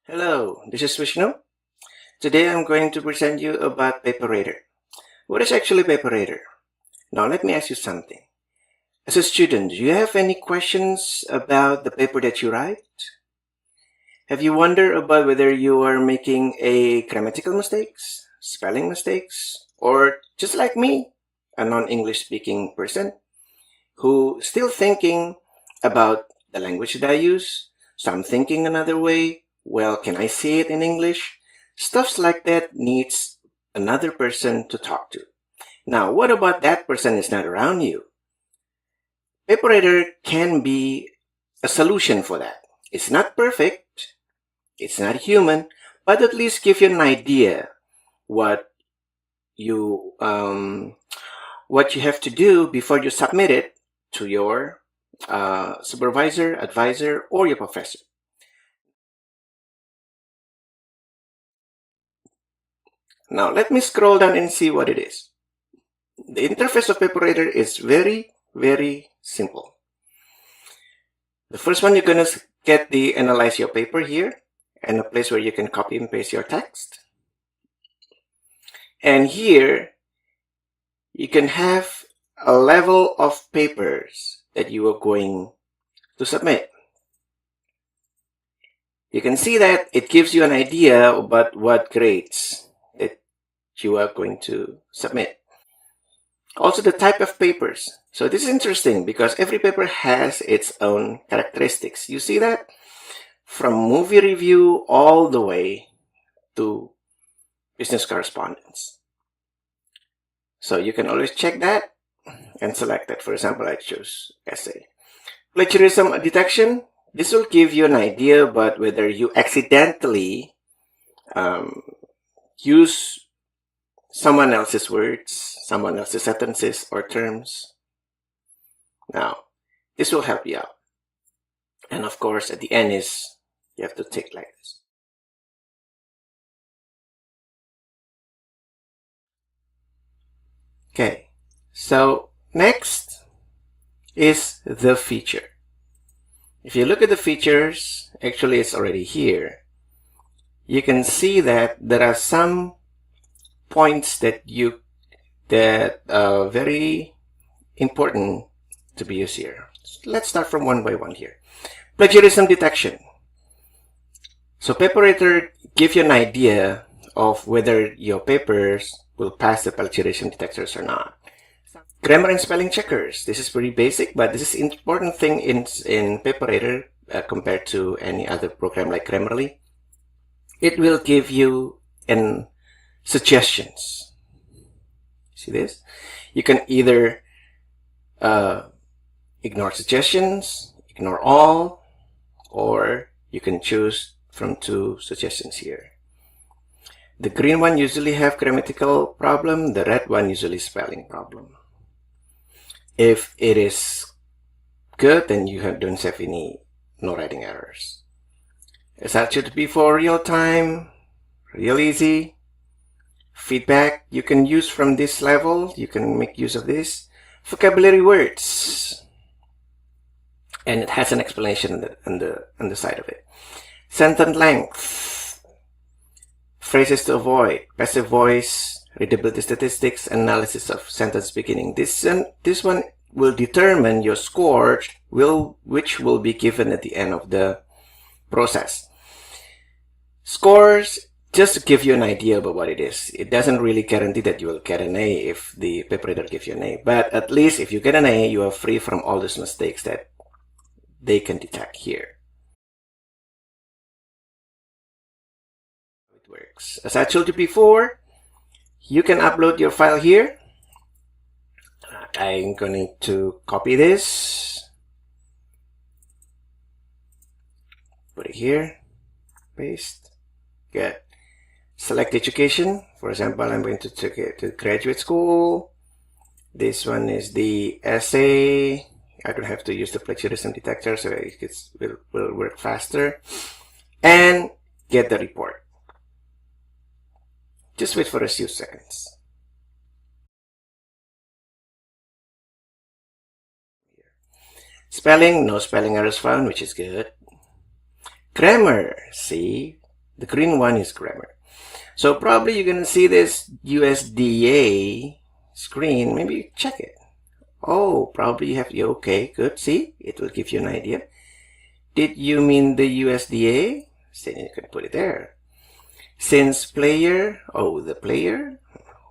Hello, this is Vishnu. Today I'm going to present you about Paperrater. What is actually Paperrater? Now let me ask you something. As a student, do you have any questions about the paper that you write? Have you wondered about whether you are making a grammatical mistakes, spelling mistakes, or just like me, a non-English speaking person who still thinking about the language that I use? So I'm thinking another way. Well, can I say it in English? Stuffs like that needs another person to talk to. Now, what about that person is not around you? Paperrater can be a solution for that. It's not perfect, it's not human, but at least give you an idea what you have to do before you submit it to your supervisor, advisor, or your professor. Now let me scroll down and see what it is. The interface of Paperrater is very, very simple. The first one, you're going to get the analyze your paper here and a place where you can copy and paste your text. And here you can have a level of papers that you are going to submit. You can see that it gives you an idea about what grades that you are going to submit. Also the type of papers. So this is interesting because every paper has its own characteristics. You see that? From movie review all the way to business correspondence. So you can always check that and select that. For example, I choose essay. Plagiarism detection. This will give you an idea about whether you accidentally use someone else's words, someone else's sentences or terms. Now, this will help you out. And of course, at the end is you have to tick like this. Okay, so next is the feature. If you look at the features, actually it's already here. You can see that there are some points that are very important to be used here. So let's start from one by one here. Plagiarism detection. So Paperrater gives you an idea of whether your papers will pass the plagiarism detectors or not. Grammar and spelling checkers. This is pretty basic, but this is an important thing in Paperrater compared to any other program like Grammarly. It will give you suggestions. See this? You can either ignore suggestions, ignore all, or you can choose from two suggestions here. The green one usually have grammatical problem, the red one usually spelling problem. If it is good, then you don't have no writing errors. As I should be for real time, real easy. Feedback you can use from this level, you can make use of this. Vocabulary words. And it has an explanation on the side of it. Sentence length. Phrases to avoid. Passive voice. Readability statistics. Analysis of sentence beginning. This one will determine your score, which will be given at the end of the process. Scores, just to give you an idea about what it is. It doesn't really guarantee that you will get an A if the Paperrater gives you an A. But at least if you get an A, you are free from all those mistakes that they can detect here. It works. As I told you before, you can upload your file here. I'm going to copy this. Put it here. Paste. Good. Select education. For example, I'm going to take it to graduate school. This one is the essay. I don't have to use the plagiarism detector, so it will work faster. And get the report. Just wait for a few seconds. Spelling, no spelling errors found, which is good. Grammar, see, The green one is grammar. So probably you're gonna see this USDA screen. Maybe check it. Oh, probably you have, okay, good. See, it will give you an idea. Did you mean the USDA? Then you can put it there. Since player, oh, the player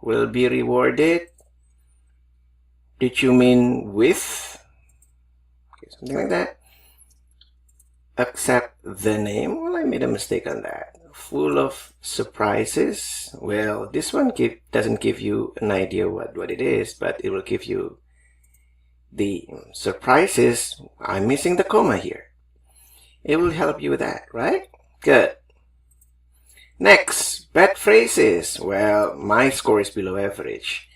will be rewarded. Did you mean with? Okay, something like that. Accept the name. Well, I made a mistake on that. Full of surprises. Well, this one doesn't give you an idea what it is, but it will give you the surprises. I'm missing the comma here. It will help you with that, right? Good. Next, bad phrases. Well, my score is below average.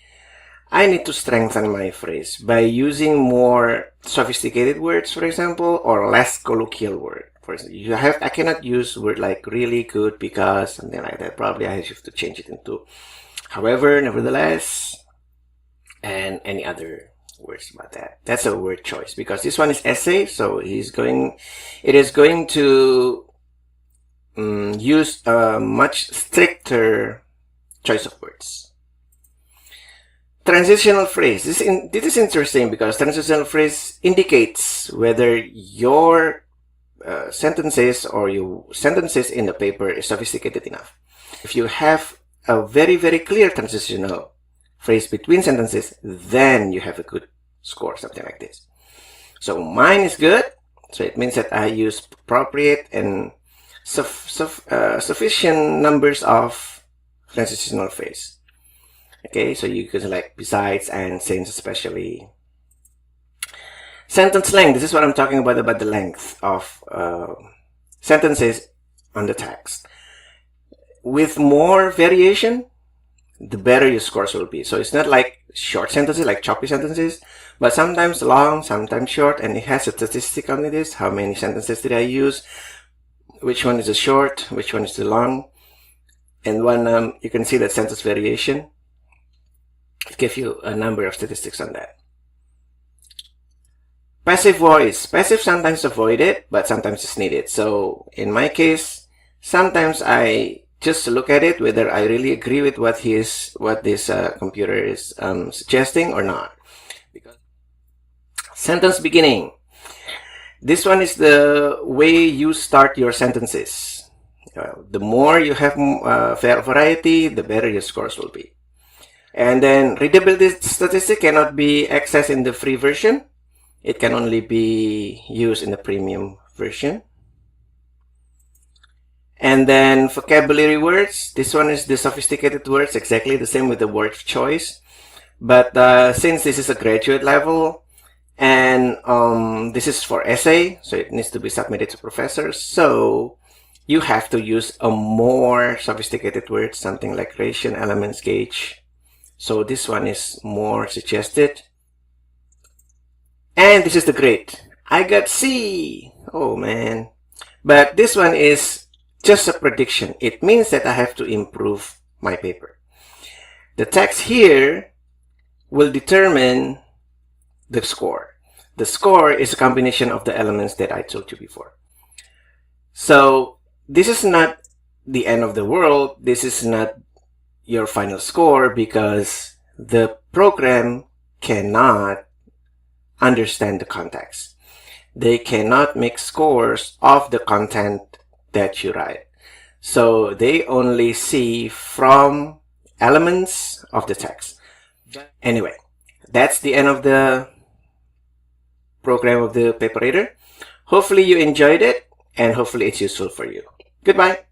I need to strengthen my phrase by using more sophisticated words, for example, or less colloquial word. For example, I cannot use word like really, good, because, something like that. Probably I have to change it into however, nevertheless, and any other words about that. That's a word choice, because this one is essay, so it is going to use a much stricter choice of words. Transitional phrase. This is interesting because transitional phrase indicates whether your sentences or your sentences in the paper is sophisticated enough. If you have a very, very clear transitional phrase between sentences, then you have a good score, something like this. So mine is good. So it means that I use appropriate and sufficient numbers of transitional phrase. Okay, so you can select besides and since, especially. Sentence length. This is what I'm talking about the length of sentences on the text. With more variation, the better your scores will be. So it's not like short sentences, like choppy sentences, but sometimes long, sometimes short, and it has a statistic on this. How many sentences did I use? Which one is the short? Which one is the long? And when you can see that sentence variation, it gives you a number of statistics on that. Passive voice. Passive sometimes avoided, but sometimes it's needed. So in my case, sometimes I just look at it whether I really agree with what this computer is suggesting or not. Because sentence beginning. This one is the way you start your sentences. The more you have variety, the better your scores will be. And then readability statistic cannot be accessed in the free version. It can only be used in the premium version. And then vocabulary words. This one is the sophisticated words, exactly the same with the word choice. But since this is a graduate level and this is for essay, so it needs to be submitted to professors. So you have to use a more sophisticated word, something like ration, elements, gauge. So this one is more suggested. And this is the grade. I got C. Oh man. But this one is just a prediction. It means that I have to improve my paper. The text here will determine the score. The score is a combination of the elements that I told you before. So this is not the end of the world. This is not your final score because the program cannot understand the context. They cannot make scores of the content that you write. So they only see from elements of the text. Anyway, that's the end of the program of the Paperrater. Hopefully you enjoyed it and hopefully it's useful for you. Goodbye.